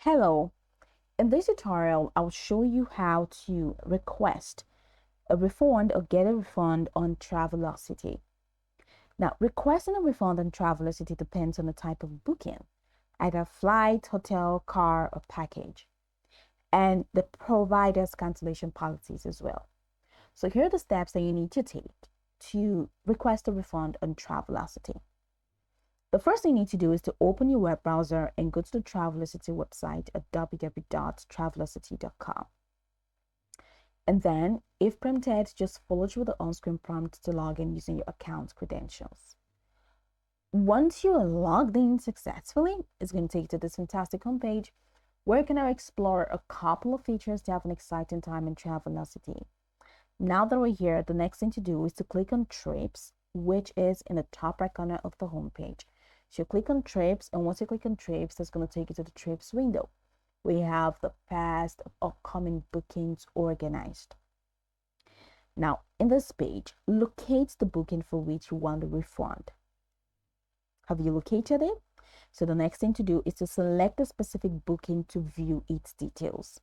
Hello, in this tutorial, I'll show you how to request a refund or get a refund on Travelocity. Now, requesting a refund on Travelocity depends on the type of booking, either flight, hotel, car, or package, and the provider's cancellation policies as well. So here are the steps that you need to take to request a refund on Travelocity. The first thing you need to do is to open your web browser and go to the Travelocity website at www.travelocity.com. And then, if prompted, just follow through the on-screen prompt to log in using your account credentials. Once you are logged in successfully, it's going to take you to this fantastic homepage where you can now explore a couple of features to have an exciting time in Travelocity. Now that we're here, the next thing to do is to click on Trips, which is in the top right corner of the homepage. So you click on Trips, and once you click on Trips, that's going to take you to the Trips window. We have the past upcoming bookings organized. Now, in this page, locate the booking for which you want a refund. Have you located it? So the next thing to do is to select a specific booking to view its details.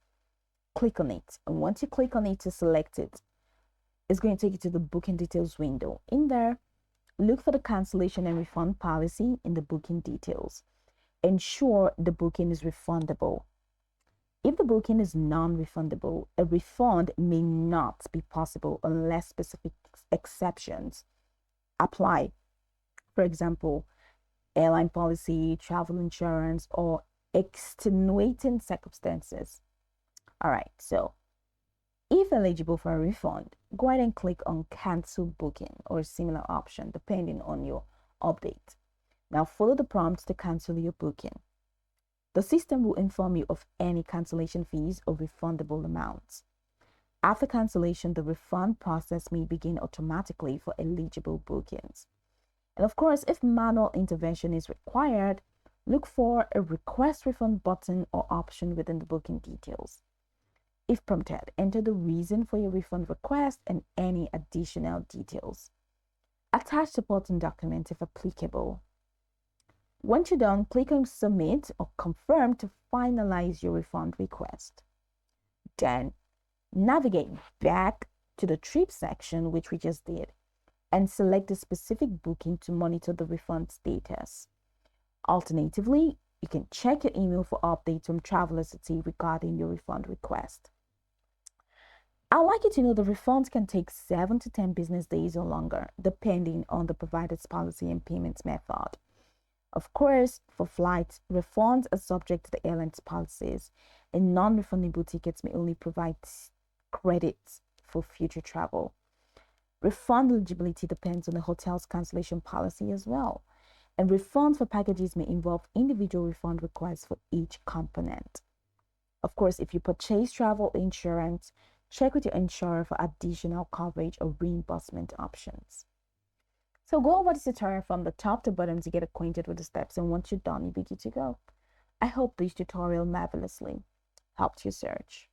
Click on it, and once you click on it to select it, it's going to take you to the booking details window. In there, look for the cancellation and refund policy in the booking details. Ensure the booking is refundable. If the booking is non-refundable, a refund may not be possible unless specific exceptions apply. For example, airline policy, travel insurance, or extenuating circumstances. All right, so if eligible for a refund, go ahead and click on cancel booking or a similar option depending on your update. Now follow the prompts to cancel your booking. The system will inform you of any cancellation fees or refundable amounts. After cancellation, the refund process may begin automatically for eligible bookings. And of course, if manual intervention is required, look for a request refund button or option within the booking details. If prompted, enter the reason for your refund request and any additional details. Attach supporting documents if applicable. Once you're done, click on Submit or Confirm to finalize your refund request. Then, navigate back to the trip section, which we just did, and select the specific booking to monitor the refund status. Alternatively, you can check your email for updates from Travelocity regarding your refund request. I'd like you to know the refunds can take 7 to 10 business days or longer, depending on the provider's policy and payment method. Of course, for flights, refunds are subject to the airline's policies, and non-refundable tickets may only provide credits for future travel. Refund eligibility depends on the hotel's cancellation policy as well, and refunds for packages may involve individual refund requests for each component. Of course, if you purchase travel insurance, check with your insurer for additional coverage or reimbursement options. So go over this tutorial from the top to bottom to get acquainted with the steps, and once you're done, you'll be good to go. I hope this tutorial marvelously helped you search.